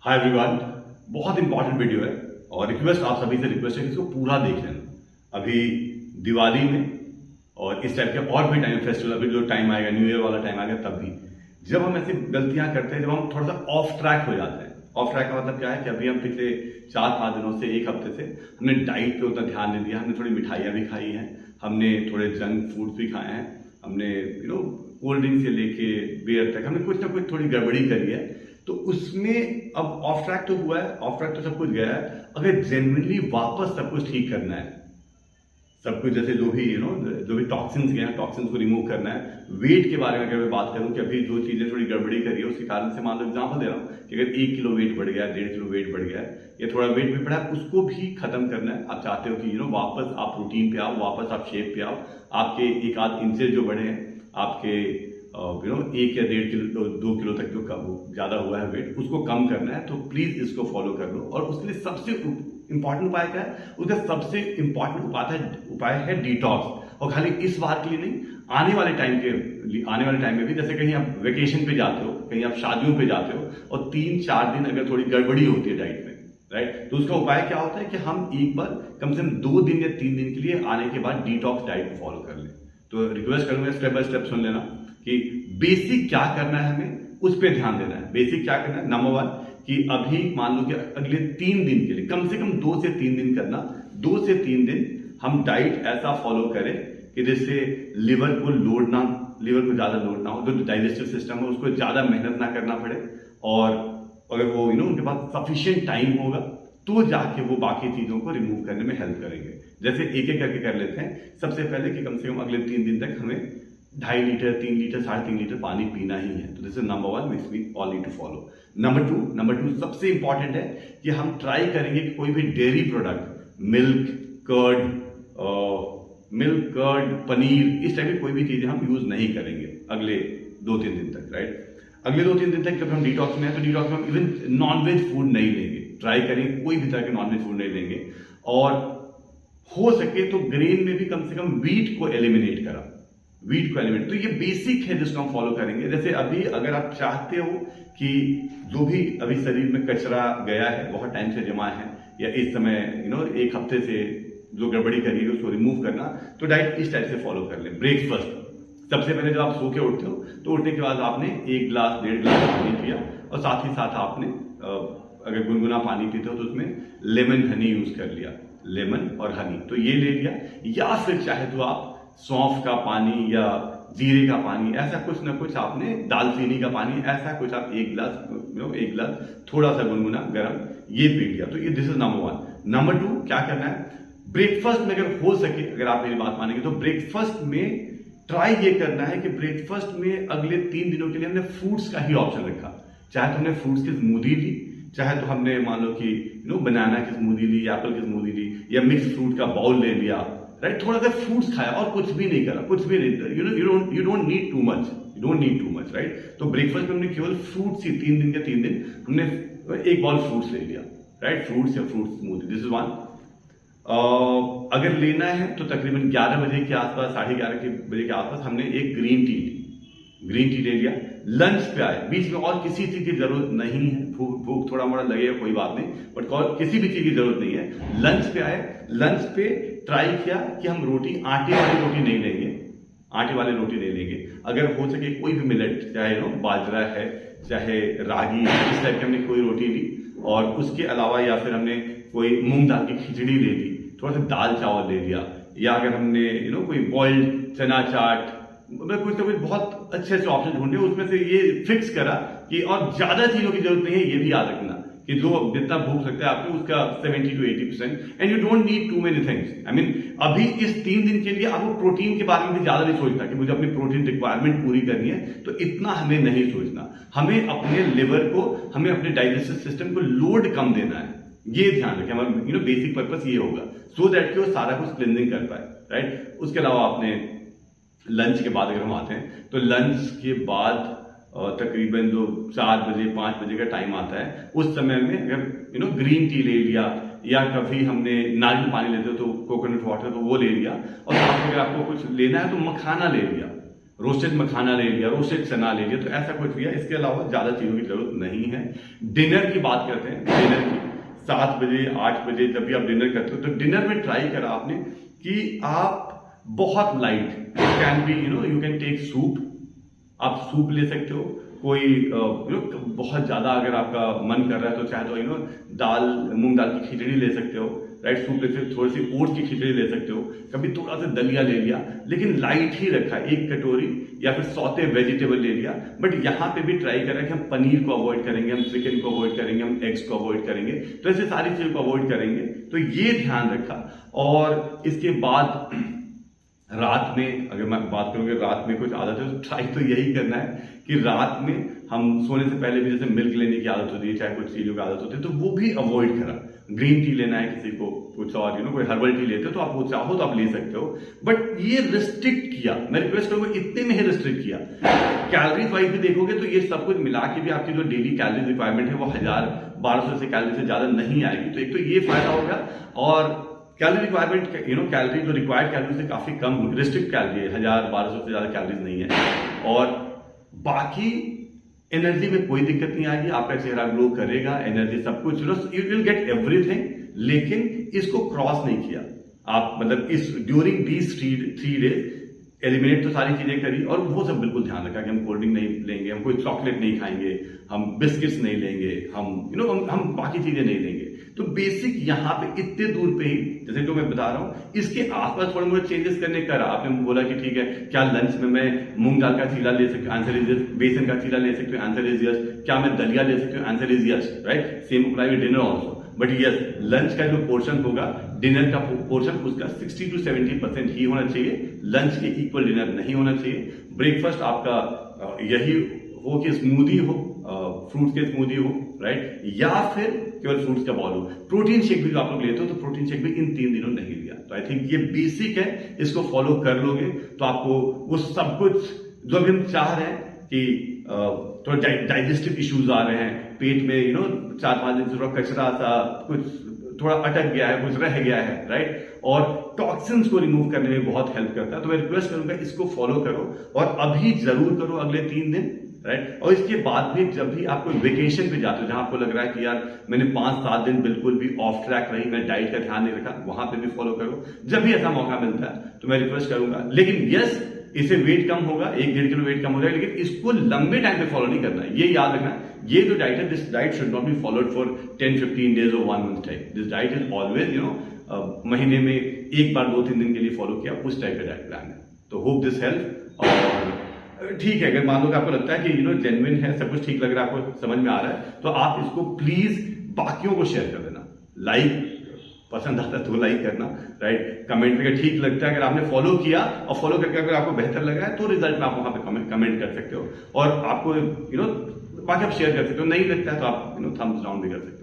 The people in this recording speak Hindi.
हाय एवरीवन, बहुत इंपॉर्टेंट वीडियो है और रिक्वेस्ट आप सभी से रिक्वेस्ट है कि इसको पूरा देख लेना। अभी दिवाली में और इस टाइप के और भी टाइम फेस्टिवल अभी जो टाइम आएगा, न्यू ईयर वाला टाइम आएगा, तब भी जब हम ऐसी गलतियां करते हैं, जब हम थोड़ा सा ऑफ ट्रैक हो जाते हैं। ऑफ ट्रैक का मतलब क्या है कि अभी हम पिछले 4-5 दिनों से, एक हफ्ते से हमने डाइट पे उतना ध्यान नहीं दिया। हमने थोड़ी मिठाइयाँ भी खाई हैं, हमने थोड़े जंक फूड भी खाए हैं, हमने कोल्ड ड्रिंक से लेके बियर तक हमने कुछ ना कुछ थोड़ी गड़बड़ी करी है। तो उसमें अब ऑफ ट्रैक तो हुआ है, ऑफ ट्रैक तो सब कुछ गया है। अगर जेन्युइनली वापस सब कुछ ठीक करना है, सब कुछ जैसे जो भी टॉक्सिन्स गए हैं, टॉक्सिन्स को रिमूव करना है। वेट के बारे में अगर मैं बात करूं कि अभी जो चीजें थोड़ी गड़बड़ी करी है उसके कारण से, मान लो एग्जाम्पल दे रहा हूं कि अगर 1 किलो वेट बढ़ गया है, 1.5 किलो वेट बढ़ गया है, या थोड़ा वेट भी बढ़ा है, उसको भी खत्म करना है। आप चाहते हो कि वापस आप रूटीन पे आओ, वापस आप शेप पे आओ, आपके 1-8 इंचेस जो बढ़े हैं, आपके 1 या 1.5 किलो 2 किलो तक जो ज्यादा हुआ है वेट, उसको कम करना है। तो प्लीज इसको फॉलो कर लो। और उसके लिए सबसे इंपॉर्टेंट उपाय क्या है? उसका सबसे इंपॉर्टेंट उपाय है डिटॉक्स। और खाली इस बार के लिए नहीं, आने वाले टाइम में भी, जैसे कहीं आप वेकेशन पे जाते हो, कहीं आप शादियों पे जाते हो और 3-4 दिन अगर थोड़ी गड़बड़ी होती है डाइट में, राइट, तो उसका उपाय क्या होता है कि हम एक बार कम से कम 2 दिन या 3 दिन के लिए आने के बाद डिटॉक्स डाइट को फॉलो कर लें। तो रिक्वेस्ट करूंगा स्टेप बाय स्टेप सुन लेना कि बेसिक क्या करना है, हमें उस पर ध्यान देना है। बेसिक क्या करना है? नंबर 1 कि अभी मान लो कि अगले 3 दिन के लिए कम से कम 2 से 3 दिन करना। 2 से 3 दिन हम डाइट ऐसा फॉलो करें कि जिससे लिवर को ज्यादा लोड ना हो, जो डाइजेस्टिव सिस्टम है उसको ज्यादा मेहनत ना करना पड़े। और अगर वो उनके पास सफिशिएंट टाइम होगा तो जाके वो बाकी चीजों को रिमूव करने में हेल्प करेंगे। जैसे एक एक करके कर लेते हैं। सबसे पहले कि कम से कम अगले 3 दिन तक हमें 2.5 लीटर, 3 लीटर, 3.5 लीटर पानी पीना ही है। तो this is number 1 which we all need to follow. Number two सबसे इंपॉर्टेंट है कि हम ट्राई करेंगे कि कोई भी dairy product, milk curd, paneer, इस टाइप की कोई भी चीजें हम यूज नहीं करेंगे अगले 2-3 दिन तक, राइट। अगले 2-3 दिन तक जब हम डिटॉक्स में हैं, तो डिटॉक्स में हम इवन नॉनवेज फूड नहीं लेंगे। ट्राई करेंगे कोई भी तरह के नॉनवेज फूड नहीं लेंगे। और हो सके तो ग्रेन में भी कम से कम व्हीट को एलिमिनेट करा। तो ये बेसिक है जिसको हम फॉलो करेंगे। जैसे अभी अगर आप चाहते हो कि जो भी अभी शरीर में कचरा गया है, बहुत टाइम से जमा है, या इस समय एक हफ्ते से जो गड़बड़ी करिए उसको रिमूव करना, तो डाइट इस टाइप से फॉलो कर ले। ब्रेकफास्ट सबसे पहले जब आप सो के उठते हो तो उठने के बाद आपने 1 गिलास 1.5 गिलास पानी पिया, और साथ ही साथ आपने अगर गुनगुना पानी पीते हो तो उसमें लेमन हनी यूज कर लिया, लेमन और हनी, तो ये ले लिया। या फिर चाहे तो आप सौंफ का पानी या जीरे का पानी, ऐसा कुछ ना कुछ आपने, दालचीनी का पानी, ऐसा कुछ आप 1 गिलास थोड़ा सा गुनगुना गर्म, ये पी लिया। तो ये दिस इज नंबर 1। नंबर 2 क्या करना है? ब्रेकफास्ट में अगर हो सके, अगर आप मेरी बात मानेंगे, तो ब्रेकफास्ट में ट्राई ये करना है कि ब्रेकफास्ट में अगले 3 दिनों के लिए हमने फ्रूट्स का ही ऑप्शन रखा। चाहे तो हमने फ्रूट्स की स्मूदी ली, चाहे तो हमने मान लो कि बनाना की स्मूदी ली, एप्पल की स्मूदी ली, या मिक्स फ्रूट का बाउल ले लिया, राइट। थोड़ा सा फ्रूट्स खाया और कुछ भी नहीं करा, कुछ भी नहीं। You don't need too much, right. तो ब्रेकफास्ट में हमने केवल फ्रूट्स ही 3 दिन के 3 दिन हमने 1 बाउल फ्रूट्स ले लिया, राइट। फ्रूट्स या फ्रूट स्मूदी, दिस इज 1। अगर लेना है तो तकरीबन 11 बजे के आसपास, 11:30 बजे के आसपास हमने एक ग्रीन टी ले लिया। लंच पे आए, बीच में और किसी चीज की जरूरत नहीं है। भूख थोड़ा मोड़ा लगेगा कोई बात नहीं, बट किसी भी चीज की जरूरत नहीं है। लंच पे आए, लंच पे ट्राई किया कि हम आटे वाली रोटी नहीं लेंगे। अगर हो सके कोई भी मिलेट, चाहे बाजरा है, चाहे रागी, इस टाइप की हमने कोई रोटी ली। और उसके अलावा या फिर हमने कोई मूंग दाल की खिचड़ी ले ली, थोड़ा सा दाल चावल ले लिया, या अगर हमने कोई बॉइल्ड चना चाट, मतलब कुछ ना कुछ बहुत अच्छे ऑप्शन ढूंढे, उसमें से ये फिक्स करा कि और ज्यादा चीजों की जरूरत नहीं है। ये भी याद रखना कि जो जितना भूख सकता है आपने, उसका 70 to 80%, and you don't need too many things. I mean अभी इस 3 दिन के लिए आपको प्रोटीन के बारे में भी ज्यादा नहीं सोचना कि मुझे अपनी प्रोटीन रिक्वायरमेंट पूरी करनी है, तो इतना हमें नहीं सोचना। हमें अपने लिवर को, हमें अपने डाइजेस्टिव सिस्टम को लोड कम देना है। ये ध्यान रखें। हमारा बेसिक पर्पस ये होगा, सो दैट कि वो सारा कुछ क्लिनजिंग कर पाए, राइट। उसके अलावा आपने लंच के बाद अगर हम आते हैं, तो लंच के बाद तकरीबन जो 4 बजे 5 बजे का टाइम आता है, उस समय में अगर ग्रीन टी ले लिया, या कभी हमने नारियल पानी लेते हो तो कोकोनट वाटर, तो वो ले लिया। और साथ में अगर आपको कुछ लेना है तो मखाना ले लिया, रोस्टेड मखाना ले लिया, रोस्टेड चना ले लिया, तो ऐसा कुछ भी है। इसके अलावा ज्यादा चीजों की जरूरत नहीं है। डिनर की बात करते हैं, डिनर की 7 बजे 8 बजे जब भी आप डिनर करते हो तो डिनर में ट्राई करा आपने कि आप बहुत light, it can be you can take soup, आप सूप ले सकते हो। कोई बहुत ज्यादा अगर आपका मन कर रहा है तो चाहे तो दाल, मूंग दाल की खिचड़ी ले सकते हो, राइट। सूप ले सकते हो, थोड़ी सी ओट्स की खिचड़ी ले सकते हो, कभी थोड़ा सा दलिया ले लिया, लेकिन लाइट ही रखा, 1 कटोरी या फिर सौते वेजिटेबल ले लिया। बट यहाँ पे भी ट्राई करें कि हम पनीर को अवॉइड करेंगे, हम चिकन को अवॉइड करेंगे, हम एग्स को अवॉइड करेंगे, तो ऐसे सारी चीजों को अवॉइड करेंगे। तो ये ध्यान रखा। और इसके बाद रात में अगर मैं बात करूंगी, रात में कुछ आदत है तो ट्राई तो यही करना है कि रात में हम सोने से पहले भी जैसे मिल्क लेने की आदत होती है, चाहे कुछ चीजों की आदत होती है, तो वो भी अवॉइड करा। ग्रीन टी लेना है किसी को, कुछ और कोई हर्बल टी लेते हो तो आप वो चाहो तो आप ले सकते हो, बट ये रिस्ट्रिक्ट किया। मैं रिक्वेस्ट करूंगा इतने में ही रिस्ट्रिक्ट किया। कैलोरीज वाइज भी देखोगे तो ये सब कुछ मिला के भी आपकी जो डेली कैलोरी रिक्वायरमेंट है वो 1000-1200 से कैलोरी से ज्यादा नहीं आएगी। तो एक तो ये फायदा होगा, और कैलोरी रिक्वायरमेंट कैलोरी जो रिक्वायर्ड कैलोरी से काफी कम होगी, रिस्ट्रिक्ट कैलोरी है, 1000-1200 से ज्यादा कैलोरीज नहीं है। और बाकी एनर्जी में कोई दिक्कत नहीं आएगी, आपका चेहरा ग्लो करेगा, एनर्जी सब कुछ, यू विल गेट एवरीथिंग। लेकिन इसको क्रॉस नहीं किया आप, मतलब इस ड्यूरिंग दीज 3 डेज एलिमिनेट तो सारी चीजें करी, और वो सब बिल्कुल ध्यान रखा कि हम कोल्ड ड्रिंक नहीं लेंगे, हम कोई चॉकलेट नहीं खाएंगे, हम बिस्किट्स नहीं लेंगे, हम बाकी चीजें नहीं लेंगे। तो बेसिक यहाँ पे इतने दूर पे ही, जैसे तो मैं बता रहा हूँ, इसके आसपास थोड़े मोड़े चेंजेस करने का। आपने बोला कि ठीक है, क्या लंच में मैं मूंग दाल का चीला ले सकती हूँ? Answer is yes. बेसन का चीला ले सकती हूँ? Answer is yes. क्या मैं दलिया ले सकती हूँ? Answer is yes, right. Same apply with dinner also. But yes, lunch का जो पोर्शन होगा, डिनर का पोर्शन, उसका 60 to 70% ही होना चाहिए। लंच के इक्वल डिनर नहीं होना चाहिए। ब्रेकफास्ट आपका यही हो कि स्मूदी हो, फ्रूट्स के स्मूदी हो, राइट, या फिर केवल फ्रूट्स का बॉल हो। प्रोटीन शेक भी जो आप लोग लेते हो तो प्रोटीन शेक भी इन 3 दिनों नहीं लिया। तो आई थिंक ये बेसिक है, इसको फॉलो कर लोगे तो आपको वो सब कुछ जो भी हम चाह रहे हैं कि थोड़ा डाइजेस्टिव इश्यूज आ रहे हैं पेट में, 4-5 दिन से थोड़ा कचरा सा कुछ थोड़ा अटक गया है, कुछ रह गया है, राइट, और टॉक्सिन्स को रिमूव करने में बहुत हेल्प करता है। तो मैं रिक्वेस्ट करूंगा इसको फॉलो करो, और अभी जरूर करो अगले 3 दिन, राइट। और इसके बाद भी जब भी आप कोई वेकेशन पे जाते हो जहां आपको लग रहा है कि यार मैंने 5-7 दिन बिल्कुल भी ऑफ ट्रैक रही, मैं डाइट का ध्यान नहीं रखा, वहां पे भी फॉलो करो। जब भी ऐसा मौका मिलता है तो मैं रिक्वेस्ट करूंगा। लेकिन यस, इससे वेट कम होगा, 1-1.5 किलो वेट कम हो जाएगा, लेकिन इसको लंबे टाइम पे फॉलो नहीं करना है। ये याद रखना, ये जो डाइट है, this diet should not be followed for 10-15 days और 1 month time. This diet is always महीने में 1 बार 2-3 दिन के लिए फॉलो किया, उस टाइप का डाइट प्लान है। तो होप दिस हेल्प। और ठीक है, अगर मान लो कि आपको लगता है कि जेन्युइन है, सब कुछ ठीक लग रहा है, आपको समझ में आ रहा है, तो आप इसको प्लीज बाकियों को शेयर कर देना। लाइक पसंद आता है तो लाइक करना, राइट। कमेंट करके ठीक लगता है, अगर आपने फॉलो किया और फॉलो करके अगर आपको बेहतर लगा है तो रिजल्ट में आप वहां पे कमेंट कर सकते हो, और आपको बाकी आप शेयर कर सकते हो। नहीं लगता है तो आप थम्स डाउन भी कर सकते हो।